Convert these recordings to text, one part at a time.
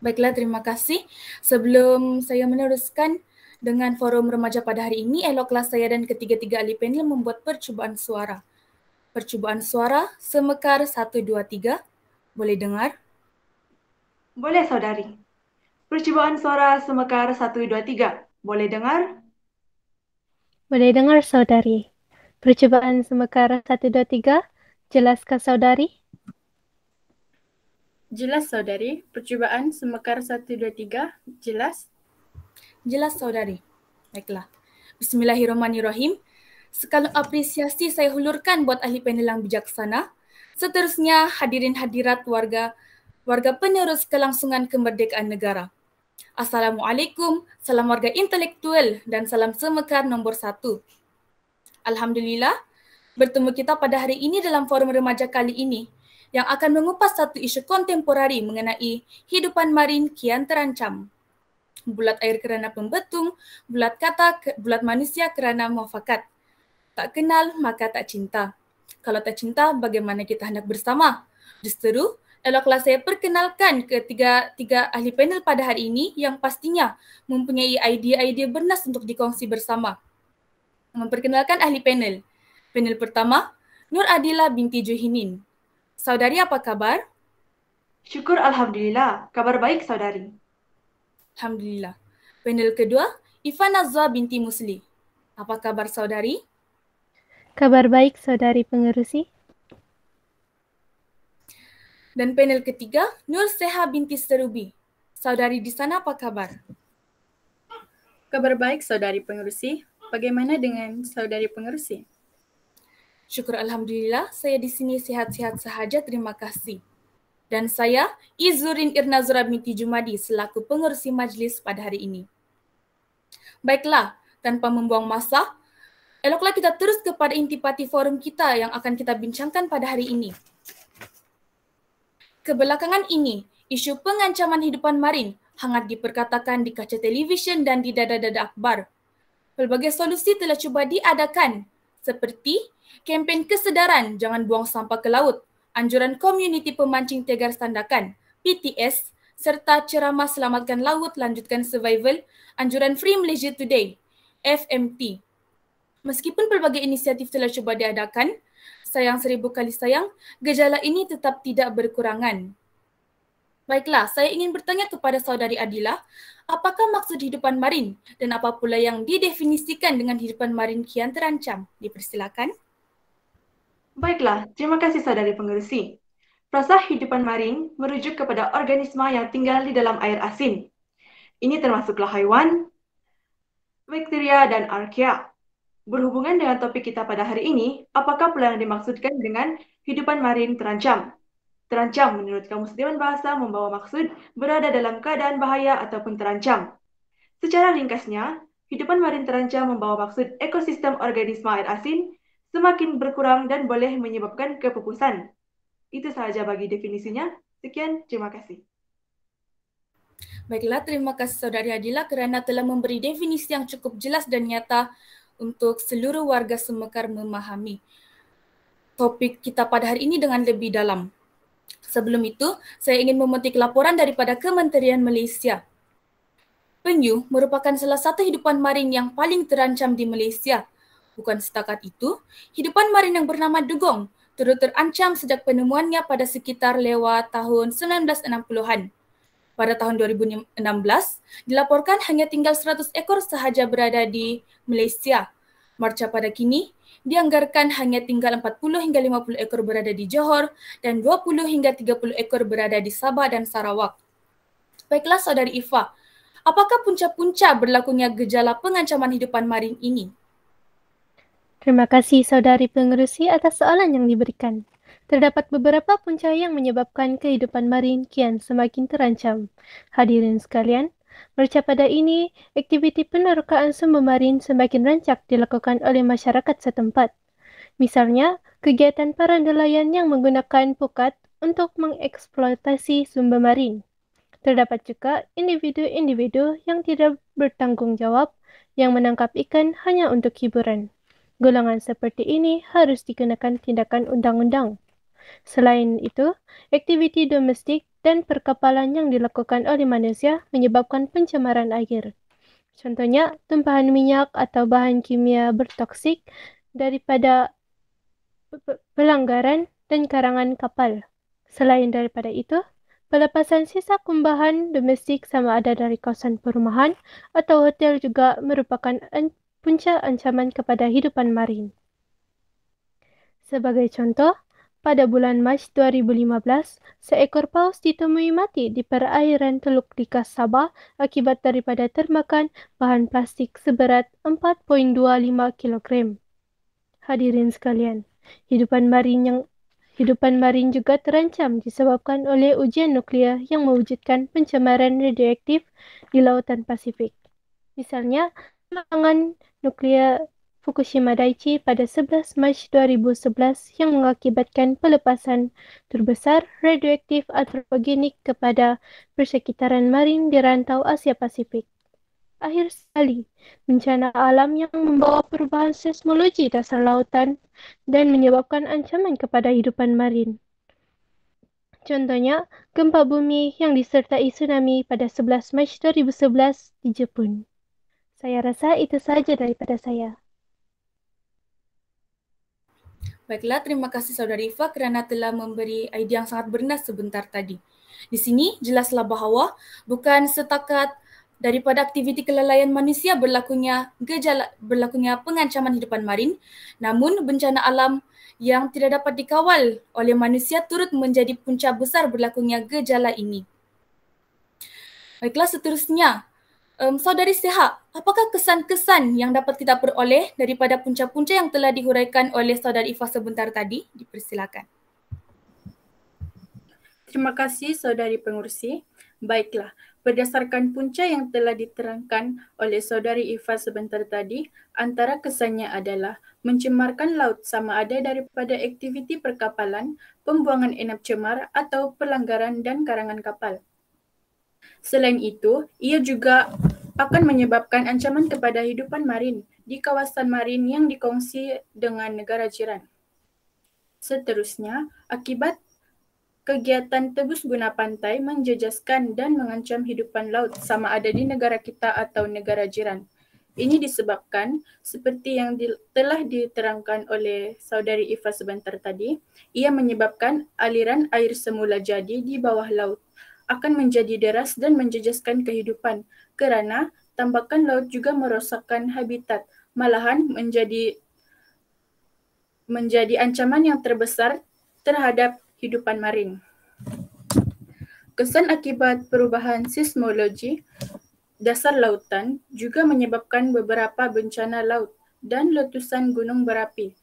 Baiklah, terima kasih. Sebelum saya meneruskan dengan forum remaja pada hari ini, eloklah saya dan ketiga-tiga ahli panel membuat percubaan suara. Percubaan suara semekar 1, 2, 3. Boleh dengar? Boleh, saudari. Percubaan suara semekar 1, 2, 3. Boleh dengar? Boleh dengar, saudari. Percubaan semekar 1, 2, 3. Jelaskah, saudari? Jelas, saudari. Percubaan semekar 1, 2, 3. Jelas? Jelas, saudari. Baiklah. Bismillahirrahmanirrahim. Sekalian apresiasi saya hulurkan buat ahli panel yang bijaksana. Seterusnya, hadirin hadirat warga penerus kelangsungan kemerdekaan negara. Assalamualaikum, salam warga intelektual dan salam semekar nombor 1. Alhamdulillah, bertemu kita pada hari ini dalam forum remaja kali ini yang akan mengupas satu isu kontemporari mengenai hidupan marin kian terancam. Bulat air kerana pembetung, bulat manusia kerana muafakat. Tak kenal, maka tak cinta. Kalau tak cinta, bagaimana kita hendak bersama? Justeru, eloklah saya perkenalkan tiga ahli panel pada hari ini yang pastinya mempunyai idea-idea bernas untuk dikongsi bersama. Memperkenalkan ahli panel. Panel pertama, Nur Adila binti Juhinin. Saudari, apa kabar? Syukur Alhamdulillah. Kabar baik, saudari. Alhamdulillah. Panel kedua, Ifa Nazwa binti Musli. Apa kabar, saudari? Kabar baik, saudari pengerusi. Dan panel ketiga, Nur Seha binti Serubi. Saudari di sana apa kabar? Kabar baik, saudari pengerusi. Bagaimana dengan saudari pengerusi? Syukur Alhamdulillah, saya di sini sihat-sihat sahaja, terima kasih. Dan saya, Izurin Irnazura binti Jumadi, selaku pengerusi majlis pada hari ini. Baiklah, tanpa membuang masa, eloklah kita terus kepada intipati forum kita yang akan kita bincangkan pada hari ini. Kebelakangan ini, isu pengancaman hidupan marin hangat diperkatakan di kaca televisyen dan di dada-dada akhbar. Pelbagai solusi telah cuba diadakan, seperti kempen kesedaran jangan buang sampah ke laut, anjuran komuniti pemancing tegar sandakan, PTS, serta ceramah selamatkan laut, lanjutkan survival, anjuran Free Malaysia Today, FMT. Meskipun pelbagai inisiatif telah cuba diadakan, sayang seribu kali sayang, gejala ini tetap tidak berkurangan. Baiklah, saya ingin bertanya kepada saudari Adila, apakah maksud hidupan marin dan apa pula yang didefinisikan dengan hidupan marin kian terancam? Dipersilakan. Baiklah, terima kasih saudari pengerusi. Frasa hidupan marin merujuk kepada organisma yang tinggal di dalam air asin. Ini termasuklah haiwan, bakteria, dan archaea. Berhubungan dengan topik kita pada hari ini, apakah pula yang dimaksudkan dengan hidupan marin terancam? Terancam menurut Kamus Dewan Bahasa membawa maksud berada dalam keadaan bahaya ataupun terancam. Secara ringkasnya, hidupan marin terancam membawa maksud ekosistem organisma air asin semakin berkurang dan boleh menyebabkan kepupusan. Itu sahaja bagi definisinya. Sekian, terima kasih. Baiklah, terima kasih saudari Adila kerana telah memberi definisi yang cukup jelas dan nyata untuk seluruh warga Semekar memahami topik kita pada hari ini dengan lebih dalam. Sebelum itu, saya ingin memetik laporan daripada Kementerian Malaysia. Penyu merupakan salah satu hidupan marin yang paling terancam di Malaysia. Bukan setakat itu, hidupan marin yang bernama dugong turut terancam sejak penemuannya pada sekitar lewat tahun 1960-an. Pada tahun 2016, dilaporkan hanya tinggal 100 ekor sahaja berada di Malaysia. Marca pada kini, dianggarkan hanya tinggal 40 hingga 50 ekor berada di Johor dan 20 hingga 30 ekor berada di Sabah dan Sarawak. Baiklah saudari Ifa, apakah punca-punca berlakunya gejala pengancaman hidupan marin ini? Terima kasih saudari pengerusi atas soalan yang diberikan. Terdapat beberapa punca yang menyebabkan kehidupan marin kian semakin terancam. Hadirin sekalian, merca pada ini, aktiviti penerokaan sumber marin semakin rancak dilakukan oleh masyarakat setempat. Misalnya, kegiatan para nelayan yang menggunakan pukat untuk mengeksploitasi sumber marin. Terdapat juga individu-individu yang tidak bertanggung jawab yang menangkap ikan hanya untuk hiburan. Golongan seperti ini harus dikenakan tindakan undang-undang. Selain itu, aktiviti domestik dan perkapalan yang dilakukan oleh manusia menyebabkan pencemaran air. Contohnya, tumpahan minyak atau bahan kimia bertoksik daripada pelanggaran dan karangan kapal. Selain daripada itu, pelepasan sisa kumbahan domestik sama ada dari kawasan perumahan atau hotel juga merupakan punca ancaman kepada hidupan marin. Sebagai contoh, pada bulan Mac 2015, seekor paus ditemui mati di perairan Teluk Likas Sabah akibat daripada termakan bahan plastik seberat 4.25 kilogram. Hadirin sekalian, hidupan marin juga terancam disebabkan oleh ujian nuklear yang mewujudkan pencemaran radioaktif di Lautan Pasifik. Misalnya, serangan nuklear Fukushima Daiichi pada 11 Mac 2011 yang mengakibatkan pelepasan terbesar radioaktif antropogenik kepada persekitaran marin di rantau Asia Pasifik. Akhir sekali, bencana alam yang membawa perubahan seismologi dasar lautan dan menyebabkan ancaman kepada hidupan marin. Contohnya, gempa bumi yang disertai tsunami pada 11 Mac 2011 di Jepun. Saya rasa itu sahaja daripada saya. Baiklah, terima kasih Saudari Ifa kerana telah memberi idea yang sangat bernas sebentar tadi. Di sini jelaslah bahawa bukan setakat daripada aktiviti kelalaian manusia berlakunya pengancaman hidupan marin, namun bencana alam yang tidak dapat dikawal oleh manusia turut menjadi punca besar berlakunya gejala ini. Baiklah, seterusnya, Saudari Seha, apakah kesan-kesan yang dapat kita peroleh daripada punca-punca yang telah dihuraikan oleh Saudari Ifa sebentar tadi? Dipersilakan. Terima kasih Saudari Pengerusi. Baiklah, berdasarkan punca yang telah diterangkan oleh Saudari Ifa sebentar tadi, antara kesannya adalah mencemarkan laut sama ada daripada aktiviti perkapalan, pembuangan inap cemar atau pelanggaran dan karangan kapal. Selain itu, ia juga akan menyebabkan ancaman kepada hidupan marin di kawasan marin yang dikongsi dengan negara jiran. Seterusnya, akibat kegiatan tebus guna pantai menjejaskan dan mengancam hidupan laut sama ada di negara kita atau negara jiran. Ini disebabkan, seperti yang telah diterangkan oleh Saudari Ifa sebentar tadi, ia menyebabkan aliran air semula jadi di bawah laut akan menjadi deras dan menjejaskan kehidupan kerana tambakan laut juga merosakkan habitat, malahan menjadi ancaman yang terbesar terhadap hidupan marin. Kesan akibat perubahan seismologi dasar lautan juga menyebabkan beberapa bencana laut dan letusan gunung berapi,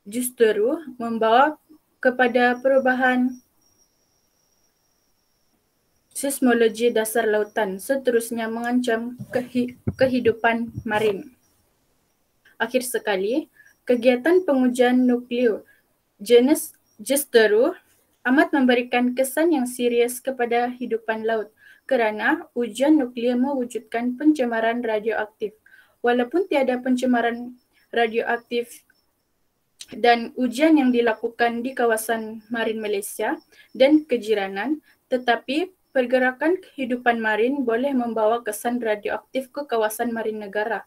justru membawa kepada perubahan seismologi dasar lautan, seterusnya mengancam kehidupan marin. Akhir sekali, kegiatan pengujian nuklear jenis justru amat memberikan kesan yang serius kepada hidupan laut kerana ujian nuklear mewujudkan pencemaran radioaktif. Walaupun tiada pencemaran radioaktif dan ujian yang dilakukan di kawasan marin Malaysia dan kejiranan, tetapi pergerakan kehidupan marin boleh membawa kesan radioaktif ke kawasan marin negara.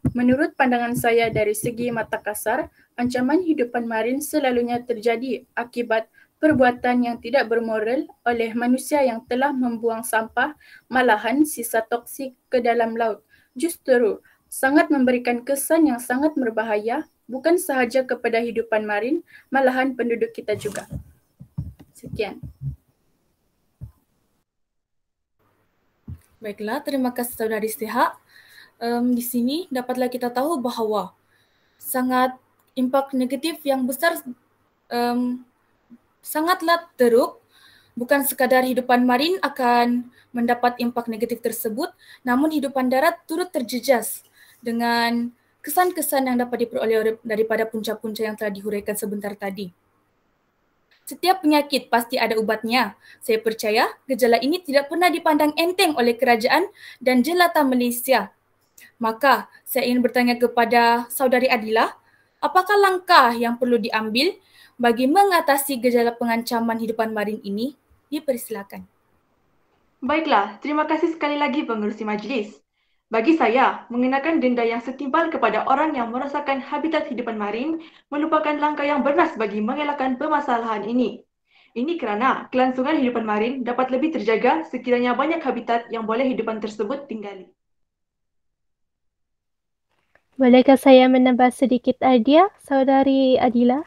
Menurut pandangan saya dari segi mata kasar, ancaman hidupan marin selalunya terjadi akibat perbuatan yang tidak bermoral oleh manusia yang telah membuang sampah, malahan sisa toksik ke dalam laut. Justru sangat memberikan kesan yang sangat berbahaya, bukan sahaja kepada hidupan marin, malahan penduduk kita juga. Sekian. Baiklah, terima kasih Saudari Seha. Di sini dapatlah kita tahu bahawa sangat impak negatif yang besar sangatlah teruk. Bukan sekadar hidupan marin akan mendapat impak negatif tersebut, namun hidupan darat turut terjejas dengan kesan-kesan yang dapat diperoleh daripada punca-punca yang telah dihuraikan sebentar tadi. Setiap penyakit pasti ada ubatnya. Saya percaya gejala ini tidak pernah dipandang enteng oleh kerajaan dan jelata Malaysia. Maka saya ingin bertanya kepada Saudari Adilah, apakah langkah yang perlu diambil bagi mengatasi gejala pengancaman hidupan marin ini? Dipersilakan. Baiklah, terima kasih sekali lagi pengerusi majlis. Bagi saya, mengenakan denda yang setimpal kepada orang yang merosakkan habitat hidupan marin merupakan langkah yang bernas bagi mengelakkan permasalahan ini. Ini kerana kelangsungan hidupan marin dapat lebih terjaga sekiranya banyak habitat yang boleh hidupan tersebut tinggali. Bolehkah saya menambah sedikit idea, Saudari Adila?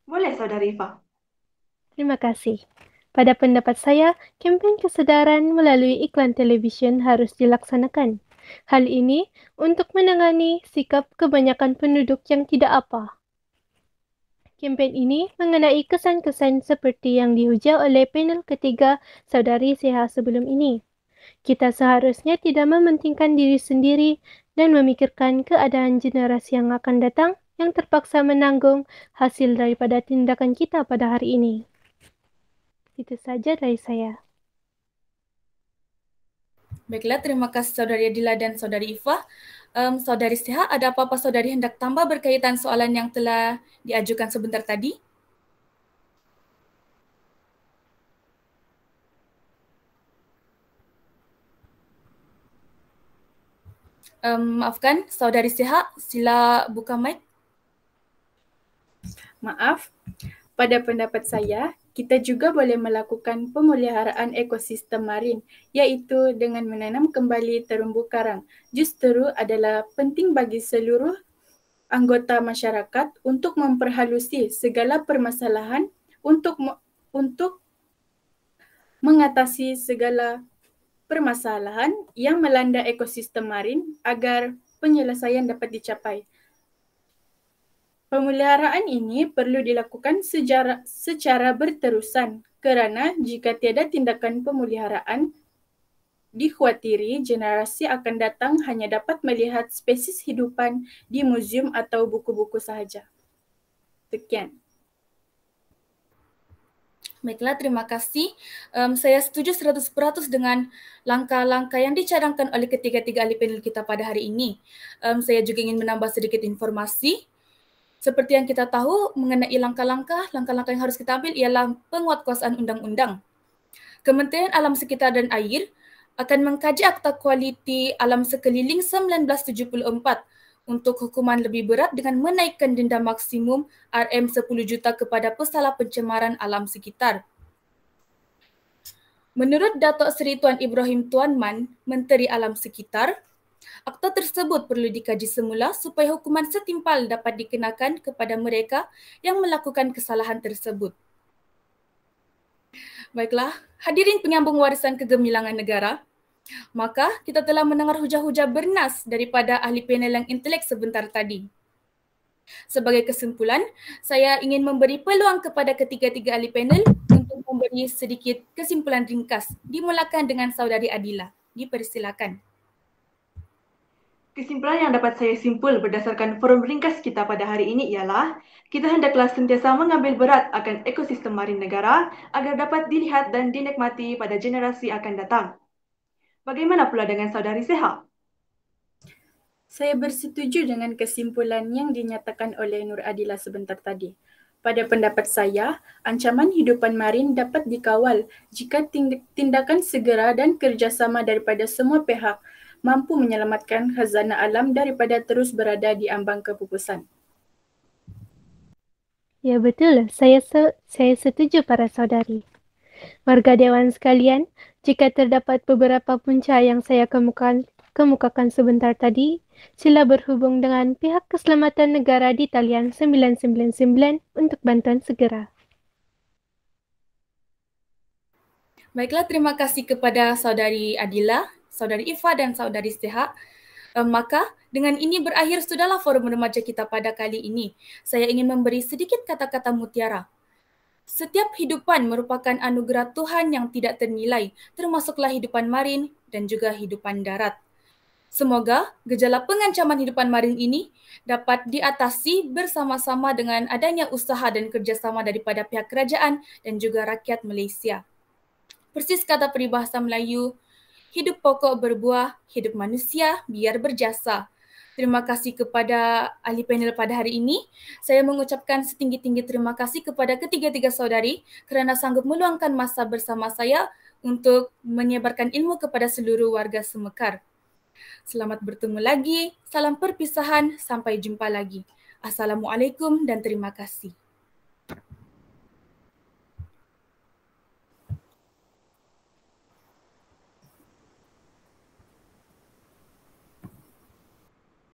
Boleh, Saudari Ifa. Terima kasih. Pada pendapat saya, kempen kesedaran melalui iklan televisyen harus dilaksanakan. Hal ini untuk menangani sikap kebanyakan penduduk yang tidak apa. Kempen ini mengenai kesan-kesan seperti yang dihujah oleh panel ketiga Saudari Seha sebelum ini. Kita seharusnya tidak mementingkan diri sendiri dan memikirkan keadaan generasi yang akan datang yang terpaksa menanggung hasil daripada tindakan kita pada hari ini. Itu saja dari saya. Baiklah, terima kasih Saudari Adila dan Saudari Ifa. Saudari Seha, ada apa-apa Saudari hendak tambah berkaitan soalan yang telah diajukan sebentar tadi? Maafkan, Saudari Seha, sila buka mic. Maaf, pada pendapat saya, kita juga boleh melakukan pemeliharaan ekosistem marin, iaitu dengan menanam kembali terumbu karang. Justru adalah penting bagi seluruh anggota masyarakat untuk memperhalusi segala permasalahan untuk mengatasi segala permasalahan yang melanda ekosistem marin agar penyelesaian dapat dicapai. Pemeliharaan ini perlu dilakukan secara berterusan kerana jika tiada tindakan pemeliharaan, dikhawatiri generasi akan datang hanya dapat melihat spesies hidupan di muzium atau buku-buku sahaja. Sekian. Baiklah, terima kasih. Saya setuju 100% dengan langkah-langkah yang dicadangkan oleh ketiga-tiga ahli panel kita pada hari ini. Saya juga ingin menambah sedikit informasi. Seperti yang kita tahu mengenai langkah-langkah yang harus kita ambil ialah penguatkuasaan undang-undang. Kementerian Alam Sekitar dan Air akan mengkaji Akta Kualiti Alam Sekeliling 1974 untuk hukuman lebih berat dengan menaikkan denda maksimum RM 10 juta kepada pesalah pencemaran alam sekitar. Menurut Datuk Seri Tuan Ibrahim Tuan Man, Menteri Alam Sekitar, akta tersebut perlu dikaji semula supaya hukuman setimpal dapat dikenakan kepada mereka yang melakukan kesalahan tersebut. Baiklah, hadirin penyambung warisan kegemilangan negara, maka kita telah mendengar hujah-hujah bernas daripada ahli panel yang intelek sebentar tadi. Sebagai kesimpulan, saya ingin memberi peluang kepada ketiga-tiga ahli panel untuk memberi sedikit kesimpulan ringkas. Dimulakan dengan Saudari Adila. Dipersilakan. Kesimpulan yang dapat saya simpul berdasarkan forum ringkas kita pada hari ini ialah kita hendaklah sentiasa mengambil berat akan ekosistem marin negara agar dapat dilihat dan dinikmati pada generasi akan datang. Bagaimana pula dengan Saudari Seha? Saya bersetuju dengan kesimpulan yang dinyatakan oleh Nur Adila sebentar tadi. Pada pendapat saya, ancaman hidupan marin dapat dikawal jika tindakan segera dan kerjasama daripada semua pihak mampu menyelamatkan khazanah alam daripada terus berada di ambang kepupusan. Ya betul, saya setuju para saudari. Warga Dewan sekalian, jika terdapat beberapa punca yang saya kemukakan sebentar tadi, sila berhubung dengan pihak keselamatan negara di talian 999 untuk bantuan segera. Baiklah, terima kasih kepada Saudari Adila, Saudari Ifa dan Saudari Seha. Maka dengan ini berakhir sudahlah forum remaja kita pada kali ini. Saya ingin memberi sedikit kata-kata mutiara. Setiap hidupan merupakan anugerah Tuhan yang tidak ternilai, termasuklah hidupan marin dan juga hidupan darat. Semoga gejala pengancaman hidupan marin ini dapat diatasi bersama-sama dengan adanya usaha dan kerjasama daripada pihak kerajaan dan juga rakyat Malaysia. Persis kata peribahasa Melayu, hidup pokok berbuah, hidup manusia biar berjasa. Terima kasih kepada ahli panel pada hari ini. Saya mengucapkan setinggi-tinggi terima kasih kepada ketiga-tiga saudari kerana sanggup meluangkan masa bersama saya untuk menyebarkan ilmu kepada seluruh warga Semekar. Selamat bertemu lagi. Salam perpisahan. Sampai jumpa lagi. Assalamualaikum dan terima kasih.